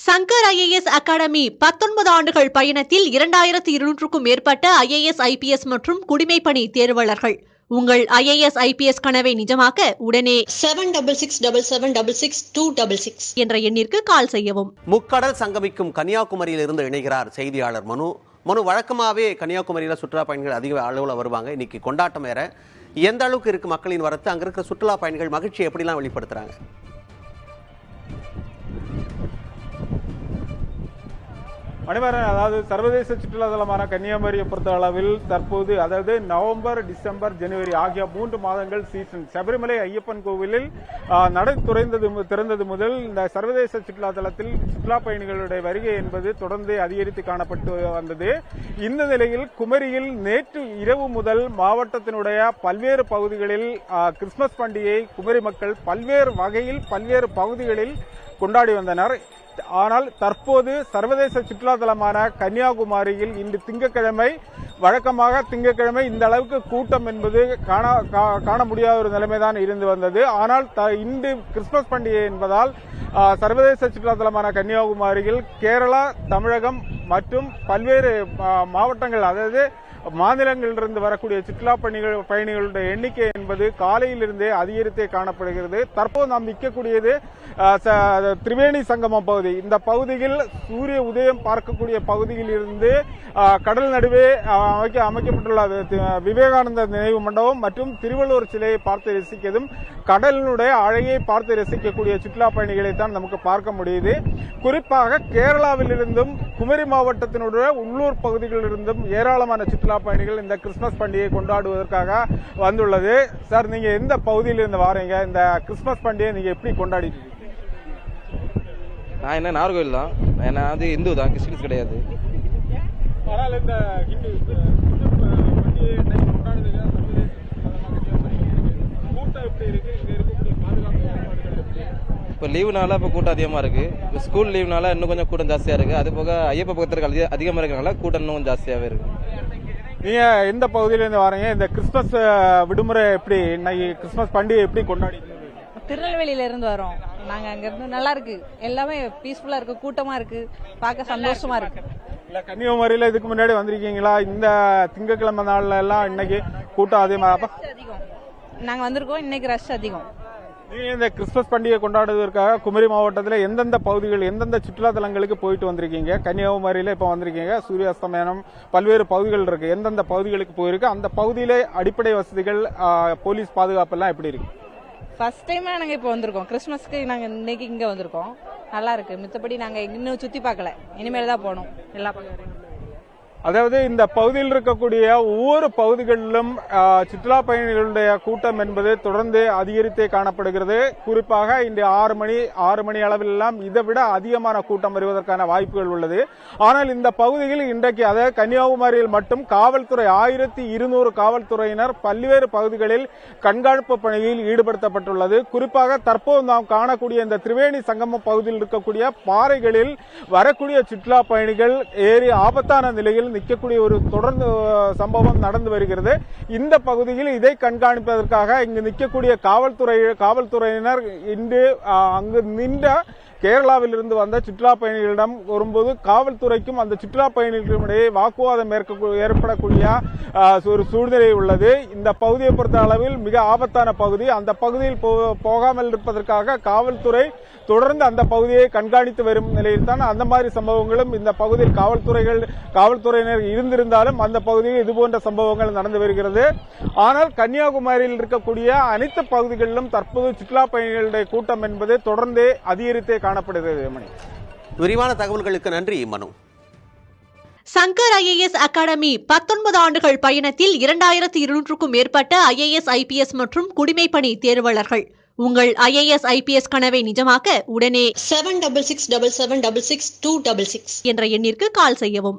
Shankar IAS academy 19 ஆண்டுகள் பயணத்தில் 2200க்கும் மேற்பட்ட IAS IPS மற்றும் குடிமைப்பணி தேர்வாளர்கள். உங்கள் IAS IPS கனவை நிஜமாக்க உடனே 7677666266 என்ற எண்ணிற்கு கால் செய்யவும். முக்கடல் சங்கமிக்கும் கன்னியாகுமரியில் இருந்து இணைகிறார் செய்தியாளர் மனு. வழக்கமாகவே கன்னியாகுமரியில் சுற்றுலா பயணிகள் அதிக அளவில் வருவாங்க. இன்னைக்கு கொண்டாட்டம் வேற. எந்த அளவுக்கு இருக்கு மக்களின் வரத்து? அங்க இருக்க சுற்றுலா பயணிகள் மகிழ்ச்சி எப்படிலாம் வெளிப்படுத்துறாங்க? மணிவரன், அதாவது சர்வதேச சுற்றுலாதலமான கன்னியாகுமரியை பொறுத்த அளவில் தற்போது, அதாவது நவம்பர், டிசம்பர், ஜனவரி ஆகிய 3 மாதங்கள் சீசன். சபரிமலை ஐயப்பன் கோவிலில் நடை திறந்தது முதல் இந்த சர்வதேச சுற்றுலாதலத்தில் சுற்றுலா பயணிகளுடைய வருகை என்பது தொடர்ந்து அதிகரித்து காணப்பட்டு வந்தது. இந்த நிலையில் குமரியில் நேற்று இரவு முதல் மாவட்டத்தினுடைய பல்வேறு பகுதிகளில் கிறிஸ்துமஸ் பண்டிகையை குமரி மக்கள் பல்வேறு வகையில் பல்வேறு பகுதிகளில் கொண்டாடி வந்தனர். ஆனால் தற்போது சர்வதேச சுற்றுலாதலமான கன்னியாகுமரியில் இன்று திங்கட்கிழமை, வழக்கமாக திங்கட்கிழமை இந்த அளவுக்கு கூட்டம் என்பது காண முடியாத ஒரு நிலைமைதான் இருந்து வந்தது. ஆனால் இன்று கிறிஸ்துமஸ் பண்டிகை என்பதால் சர்வதேச சுற்றுலாதலமான கன்னியாகுமரியில் கேரளா, தமிழகம் மற்றும் பல்வேறு மாவட்டங்கள், அதாவது மாநிலங்களிலிருந்து வரக்கூடிய சுற்றுலா பயணிகளுடைய எண்ணிக்கை என்பது காலையிலிருந்தே அதிகரித்தே காணப்படுகிறது. தற்போது நாம் நிற்கக்கூடியது திரிவேணி சங்கமம் பகுதி. இந்த பகுதியில் சூரிய உதயம் பார்க்கக்கூடிய பகுதியில் இருந்து கடல் நடுவே அமைக்கப்பட்டுள்ள விவேகானந்தர் நினைவு மண்டபம் மற்றும் திருவள்ளுவர் சிலையை பார்த்து ரசிக்கதும் கடலினுடைய அழகை பார்த்து ரசிக்கக்கூடிய சுற்றுலா பயணிகளை தான் நமக்கு பார்க்க முடியுது. குறிப்பாக கேரளாவிலிருந்தும் குமரி மாவட்டத்தினுடைய உள்ளூர் பகுதிகளிலிருந்தும் ஏராளமான சுற்றுலா பயணிகள் இந்த கிறிஸ்துமஸ் பண்டிகையை கொண்டாடுவதற்காக வந்துள்ளது. சார், நீங்க எந்த பகுதியிலிருந்து வாரீங்க? இந்த கிறிஸ்துமஸ் பண்டிகையை நீங்க எப்படி கொண்டாடிட்டு? நான் என்ன நாகர்கோவில் தான். நான் வந்து இந்து தான், கிறிஸ்டின்ஸ் கிடையாது. ஆனால் இந்த பண்டிகையை கூட்டம் எப்படி இருக்கு? இங்க இருக்கக்கூடிய பாதுகாப்பு ஏற்பாடுகள் எப்படி? இப்போ லீவுனால இப்போ கூட்டம் அதிகமாக இருக்கு. இப்போ ஸ்கூல் லீவுனால இன்னும் கொஞ்சம் கூட்டம் ஜாஸ்தியாக இருக்கு. அது போக ஐயப்ப பக்தர்கள் அதிகமாக இருக்கனால கூட்டம் இன்னும் கொஞ்சம் ஜாஸ்தியாகவே இருக்கு. நீங்க எந்த பகுதியிலிருந்து வரீங்க? இந்த கிறிஸ்துமஸ் விடுமுறை எப்படி, இன்னைக்கு கிறிஸ்துமஸ் பண்டிகை எப்படி கொண்டாடி? திருநெல்வேலியில இருந்து வரோம். நாங்க அங்க இருந்து நல்லா இருக்கு, எல்லாமே பீஸ்ஃபுல்லா இருக்கு, கூட்டமா இருக்கு, பார்க்க சந்தோஷமா இருக்கு. இல்ல, கன்னியாகுமரியில இதுக்கு முன்னாடி வந்திருக்கீங்களா? இந்த திங்கட்கிழமை நாள்ல எல்லாம் இன்னைக்கு கூட்டம் அதிகமாக அதிகம். நாங்க வந்திருக்கோம், இன்னைக்கு ரஷ் அதிகம். நீங்க இந்த கிறிஸ்துமஸ் பண்டிகை கொண்டாடுவதற்காக குமரி மாவட்டத்தில் எந்தெந்த பகுதிகள், எந்தெந்த சுற்றுலா தலங்களுக்கு போயிட்டு வந்திருக்கீங்க? கன்னியாகுமரியில இப்ப வந்திருக்கீங்க, சூரிய அஸ்தமனம் பல்வேறு பகுதிகள் இருக்கு. எந்தெந்த பகுதிகளுக்கு போயிருக்கு? அந்த பகுதியில அடிப்படை வசதிகள், போலீஸ் பாதுகாப்பு எல்லாம் எப்படி இருக்கு? ஃபர்ஸ்ட் டைம் நாங்க இப்ப வந்திருக்கோம். கிறிஸ்துமஸ்க்கு நாங்க இன்னைக்கு இங்க வந்திருக்கோம். நல்லா இருக்கு. மித்தபடி நாங்க இன்னும் சுத்தி பார்க்கல, இனிமேல் தான் போகணும் எல்லா பகுதியும். அதாவது இந்த பகுதியில் இருக்கக்கூடிய ஒவ்வொரு பகுதிகளிலும் சுற்றுலா பயணிகளுடைய கூட்டம் என்பது தொடர்ந்து அதிகரித்தே காணப்படுகிறது. குறிப்பாக இன்று 6 மணி அளவில் எல்லாம் இதை விட அதிகமான கூட்டம் வருவதற்கான வாய்ப்புகள் உள்ளது. ஆனால் இந்த பகுதியில் இன்றைக்கு, அதாவது கன்னியாகுமரியில் மட்டும் காவல்துறை 1200 காவல்துறையினர் பல்வேறு பகுதிகளில் கண்காணிப்பு பணியில் ஈடுபடுத்தப்பட்டுள்ளது. குறிப்பாக தற்போது நாம் காணக்கூடிய இந்த திரிவேணி சங்கம பகுதியில் இருக்கக்கூடிய பாறைகளில் வரக்கூடிய சுற்றுலா பயணிகள் ஏறி ஆபத்தான நிலையில் நிற்கக்கூடிய ஒரு தொடர்ந்து சம்பவம் நடந்து வருகிறது. இந்த பகுதியில் இதை கண்காணிப்பதற்காக இங்கு நிற்கக்கூடிய காவல்துறையினர் இன்று அங்கு நின்ற கேரளாவில் இருந்து வந்த சுற்றுலா பயணிகளிடம் வரும்போது காவல்துறைக்கும் அந்த சுற்றுலா பயணிகளுக்கும் இடையே வாக்குவாதம் ஏற்படக்கூடிய ஒரு சூழ்நிலை உள்ளது. இந்த பகுதியை பொறுத்த அளவில் மிக ஆபத்தான பகுதி. அந்த பகுதியில் போகாமல் இருப்பதற்காக காவல்துறை தொடர்ந்து அந்த பகுதியை கண்காணித்து வரும் நிலையில் தான் அந்த மாதிரி சம்பவங்களும் இந்த பகுதியில் காவல்துறையினர் இருந்திருந்தாலும் அந்த பகுதியில் இதுபோன்ற சம்பவங்கள் நடந்து வருகிறது. ஆனால் கன்னியாகுமரியில் இருக்கக்கூடிய அனைத்து பகுதிகளிலும் தற்போது சுற்றுலா பயணிகளுடைய கூட்டம் என்பது தொடர்ந்து அதிகரித்தே காணப்படுகிறது. விரிவான தகவல்களுக்கு நன்றி மனு. சங்கர் IAS அகாடமி 19 ஆண்டுகள் பயணத்தில் 2200க்கும் மேற்பட்ட IAS IPS மற்றும் குடிமைப்பணி தேர்வாளர்கள். உங்கள் IAS IPS கனவை நிஜமாக்க உடனே 7677666266 என்ற எண்ணிற்கு கால் செய்யவும்.